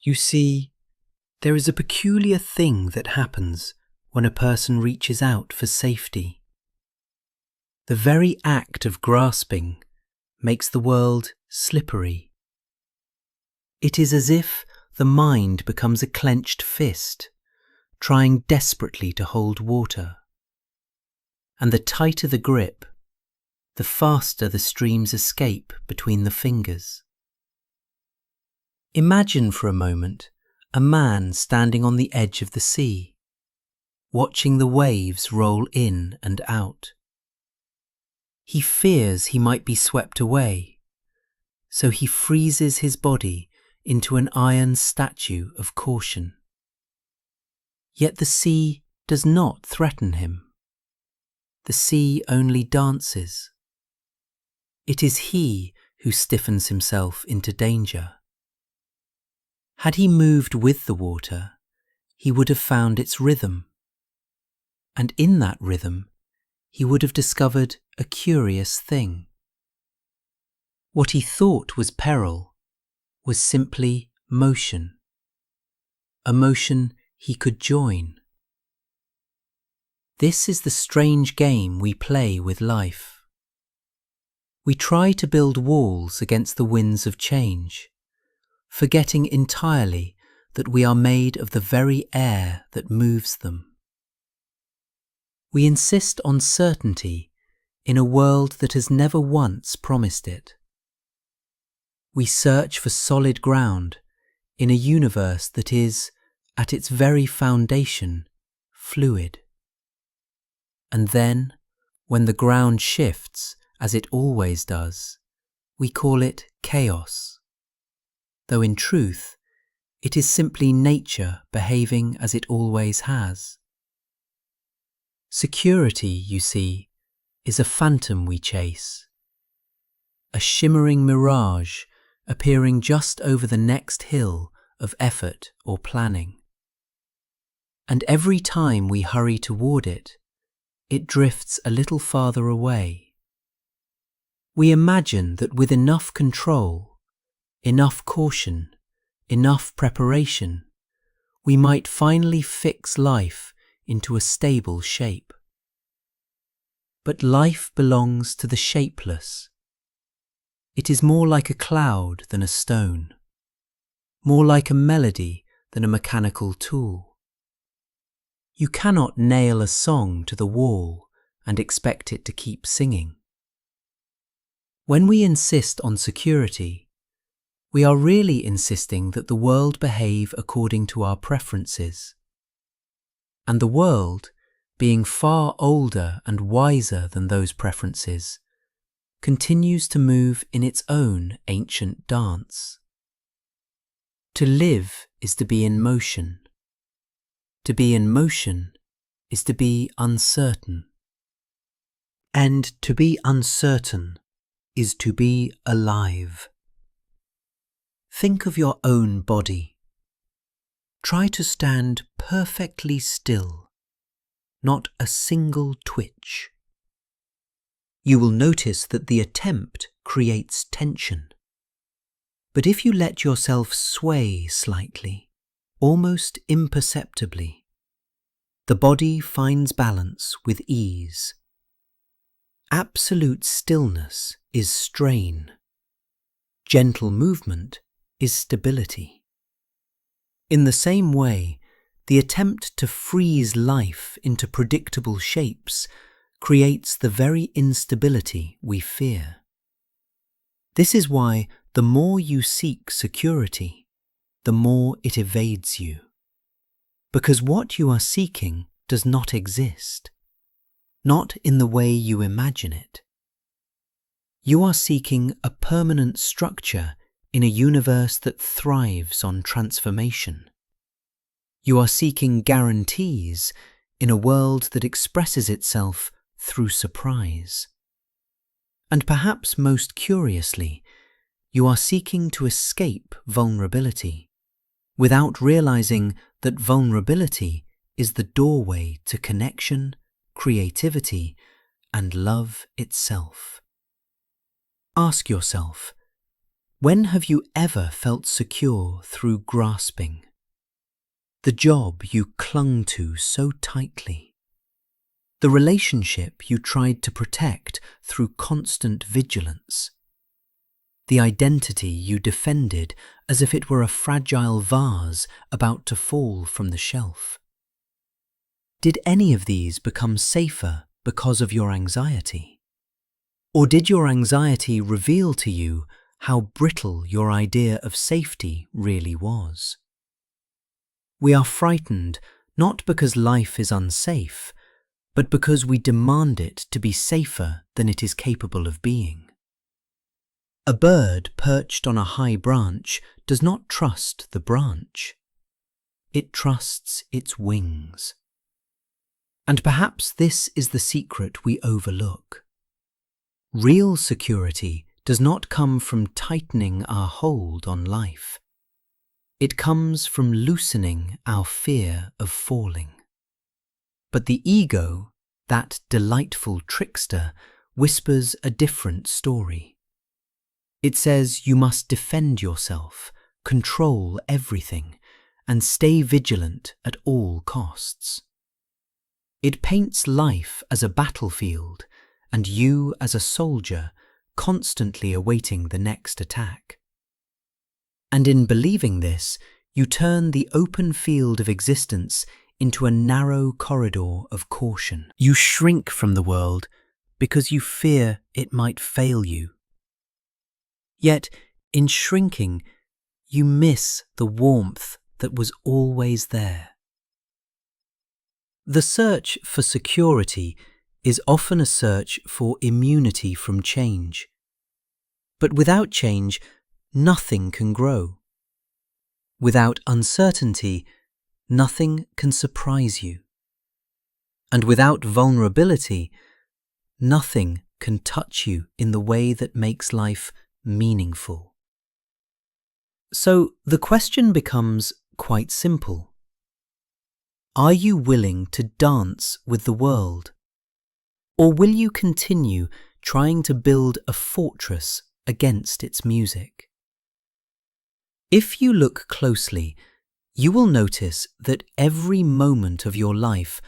You see, there is a peculiar thing that happens when a person reaches out for safety. The very act of grasping makes the world slippery. It is as if the mind becomes a clenched fist, trying desperately to hold water. And the tighter the grip, the faster the streams escape between the fingers. Imagine for a moment a man standing on the edge of the sea, watching the waves roll in and out. He fears he might be swept away, so he freezes his body into an iron statue of caution. Yet the sea does not threaten him. The sea only dances. It is he who stiffens himself into danger. Had he moved with the water, he would have found its rhythm. And in that rhythm, he would have discovered a curious thing. What he thought was peril was simply motion, a motion he could join. This is the strange game we play with life. We try to build walls against the winds of change, forgetting entirely that we are made of the very air that moves them. We insist on certainty in a world that has never once promised it. We search for solid ground in a universe that is, at its very foundation, fluid. And then, when the ground shifts, as it always does, we call it chaos, though in truth, it is simply nature behaving as it always has. Security, you see, is a phantom we chase, a shimmering mirage appearing just over the next hill of effort or planning. And every time we hurry toward it, it drifts a little farther away. We imagine that with enough control, enough caution, enough preparation, we might finally fix life into a stable shape. But life belongs to the shapeless. It is more like a cloud than a stone, more like a melody than a mechanical tool. You cannot nail a song to the wall and expect it to keep singing. When we insist on security, we are really insisting that the world behave according to our preferences. And the world, being far older and wiser than those preferences, continues to move in its own ancient dance. To live is to be in motion. To be in motion is to be uncertain. And to be uncertain is to be alive. Think of your own body. Try to stand perfectly still, not a single twitch. You will notice that the attempt creates tension. But if you let yourself sway slightly, almost imperceptibly, the body finds balance with ease. Absolute stillness is strain. Gentle movement is stability. In the same way, the attempt to freeze life into predictable shapes creates the very instability we fear. This is why the more you seek security, the more it evades you. Because what you are seeking does not exist, not in the way you imagine it. You are seeking a permanent structure in a universe that thrives on transformation. You are seeking guarantees in a world that expresses itself through surprise. And perhaps most curiously, you are seeking to escape vulnerability, without realizing that vulnerability is the doorway to connection, creativity, and love itself. Ask yourself, When have you ever felt secure through grasping? The job you clung to so tightly? The relationship you tried to protect through constant vigilance? The identity you defended as if it were a fragile vase about to fall from the shelf? Did any of these become safer because of your anxiety? Or did your anxiety reveal to you how brittle your idea of safety really was? We are frightened not because life is unsafe, but because we demand it to be safer than it is capable of being. A bird perched on a high branch does not trust the branch. It trusts its wings. And perhaps this is the secret we overlook. Real security does not come from tightening our hold on life. It comes from loosening our fear of falling. But the ego, that delightful trickster, whispers a different story. It says you must defend yourself, control everything, and stay vigilant at all costs. It paints life as a battlefield and you as a soldier constantly awaiting the next attack. And in believing this, you turn the open field of existence into a narrow corridor of caution. You shrink from the world because you fear it might fail you. Yet, in shrinking, you miss the warmth that was always there. The search for security is often a search for immunity from change. But without change, nothing can grow. Without uncertainty, nothing can surprise you. And without vulnerability, nothing can touch you in the way that makes life meaningful. So the question becomes quite simple. Are you willing to dance with the world? Or will you continue trying to build a fortress against its music? If you look closely, you will notice that every moment of your life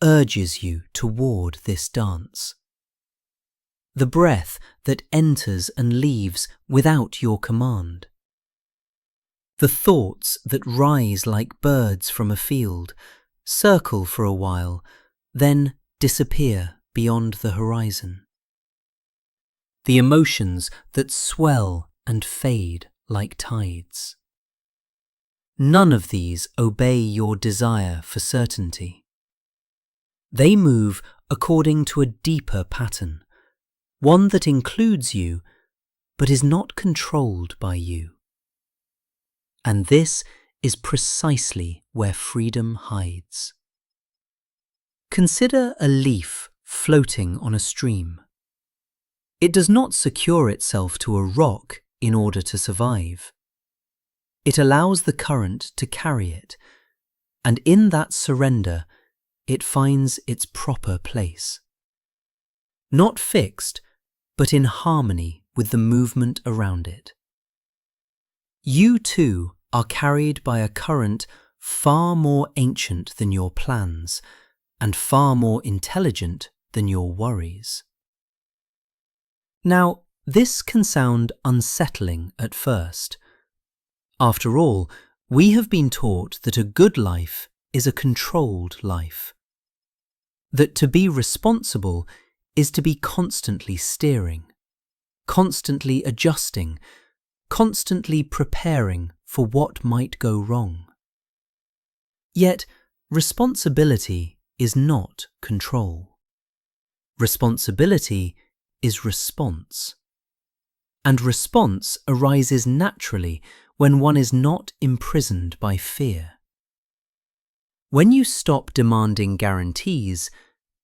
urges you toward this dance. The breath that enters and leaves without your command. The thoughts that rise like birds from a field, circle for a while, then disappear beyond the horizon. The emotions that swell and fade like tides. None of these obey your desire for certainty. They move according to a deeper pattern, one that includes you, but is not controlled by you. And this is precisely where freedom hides. Consider a leaf floating on a stream. It does not secure itself to a rock in order to survive. It allows the current to carry it, and in that surrender, it finds its proper place. Not fixed, but in harmony with the movement around it. You too are carried by a current far more ancient than your plans and far more intelligent than your worries. Now, this can sound unsettling at first. After all, we have been taught that a good life is a controlled life. That to be responsible is to be constantly steering, constantly adjusting, constantly preparing for what might go wrong. Yet, responsibility is not control. Responsibility is response. And response arises naturally when one is not imprisoned by fear. When you stop demanding guarantees,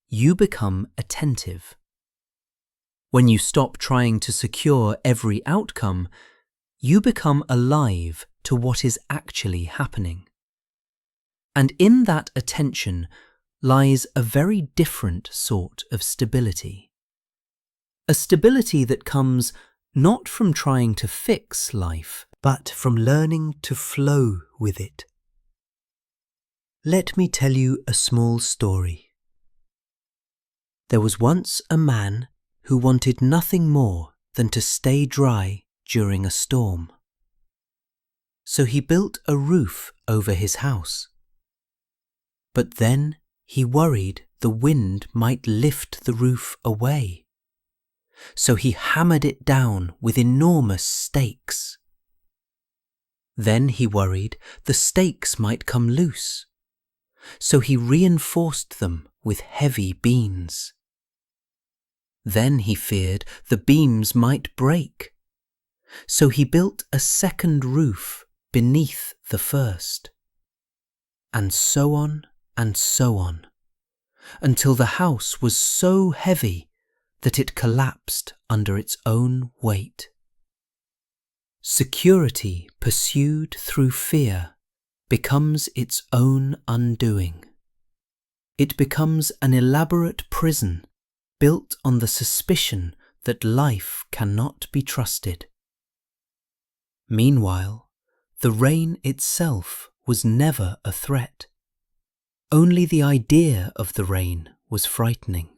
you become attentive. When you stop trying to secure every outcome, you become alive to what is actually happening. And in that attention lies a very different sort of stability. A stability that comes not from trying to fix life, but from learning to flow with it. Let me tell you a small story. There was once a man who wanted nothing more than to stay dry during a storm. So he built a roof over his house. But then he worried the wind might lift the roof away. So he hammered it down with enormous stakes. Then he worried the stakes might come loose. So he reinforced them with heavy beams. Then he feared the beams might break. So he built a second roof beneath the first. And so on, until the house was so heavy that it collapsed under its own weight. Security pursued through fear becomes its own undoing. It becomes an elaborate prison built on the suspicion that life cannot be trusted. Meanwhile, the rain itself was never a threat. Only the idea of the rain was frightening.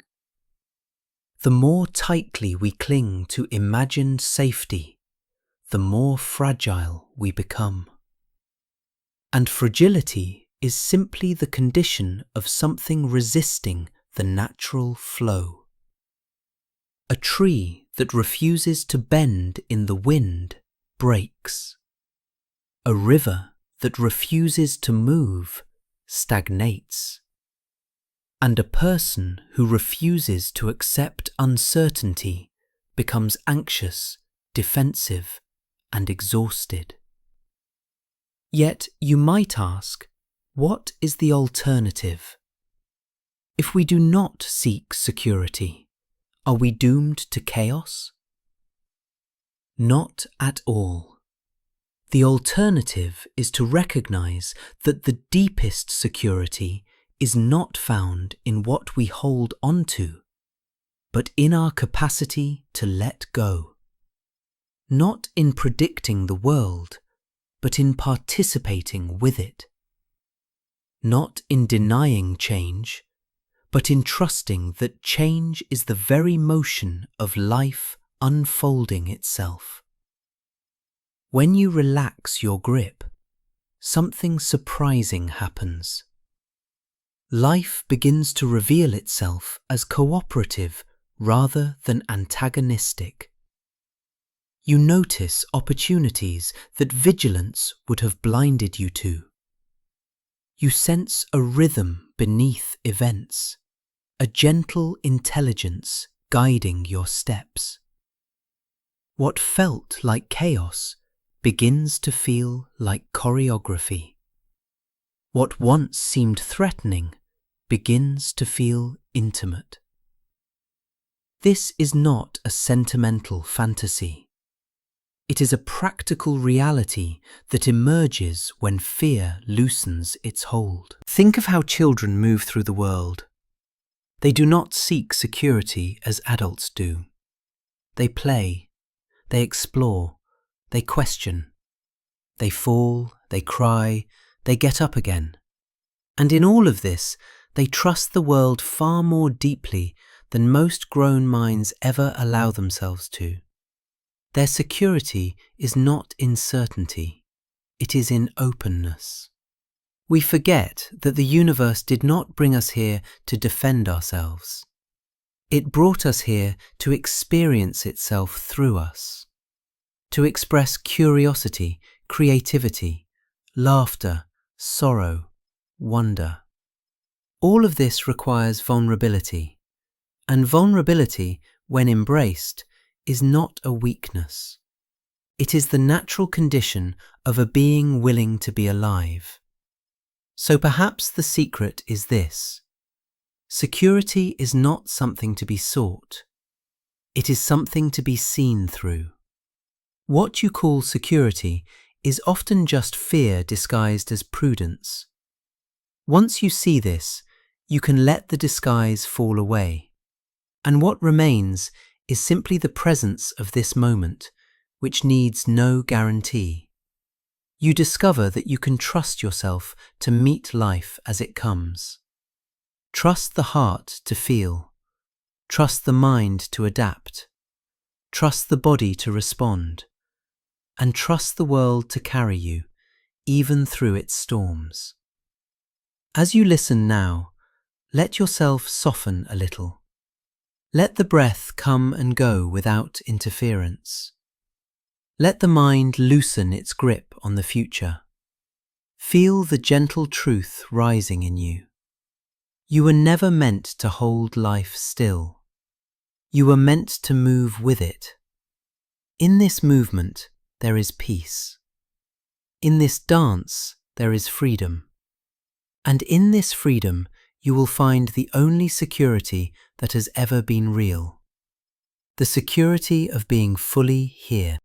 The more tightly we cling to imagined safety, the more fragile we become. And fragility is simply the condition of something resisting the natural flow. A tree that refuses to bend in the wind breaks. A river that refuses to move stagnates. And a person who refuses to accept uncertainty becomes anxious, defensive, and exhausted. Yet you might ask, what is the alternative? If we do not seek security, are we doomed to chaos? Not at all. The alternative is to recognize that the deepest security is not found in what we hold onto, but in our capacity to let go. Not in predicting the world, but in participating with it. Not in denying change, but in trusting that change is the very motion of life unfolding itself. When you relax your grip, something surprising happens. Life begins to reveal itself as cooperative rather than antagonistic. You notice opportunities that vigilance would have blinded you to. You sense a rhythm beneath events, a gentle intelligence guiding your steps. What felt like chaos begins to feel like choreography. What once seemed threatening begins to feel intimate. This is not a sentimental fantasy. It is a practical reality that emerges when fear loosens its hold. Think of how children move through the world. They do not seek security as adults do. They play, they explore, they question. They fall, they cry, they get up again. And in all of this, they trust the world far more deeply than most grown minds ever allow themselves to. Their security is not in certainty, it is in openness. We forget that the universe did not bring us here to defend ourselves. It brought us here to experience itself through us, to express curiosity, creativity, laughter, sorrow, wonder. All of this requires vulnerability, and vulnerability, when embraced, is not a weakness. It is the natural condition of a being willing to be alive. So perhaps the secret is this: security is not something to be sought. It is something to be seen through. What you call security is often just fear disguised as prudence. Once you see this, you can let the disguise fall away, and what remains is simply the presence of this moment, which needs no guarantee. You discover that you can trust yourself to meet life as it comes. Trust the heart to feel. Trust the mind to adapt. Trust the body to respond. And trust the world to carry you, even through its storms. As you listen now, let yourself soften a little. Let the breath come and go without interference. Let the mind loosen its grip on the future. Feel the gentle truth rising in you. You were never meant to hold life still. You were meant to move with it. In this movement, there is peace. In this dance, there is freedom. And in this freedom, you will find the only security that has ever been real. The security of being fully here.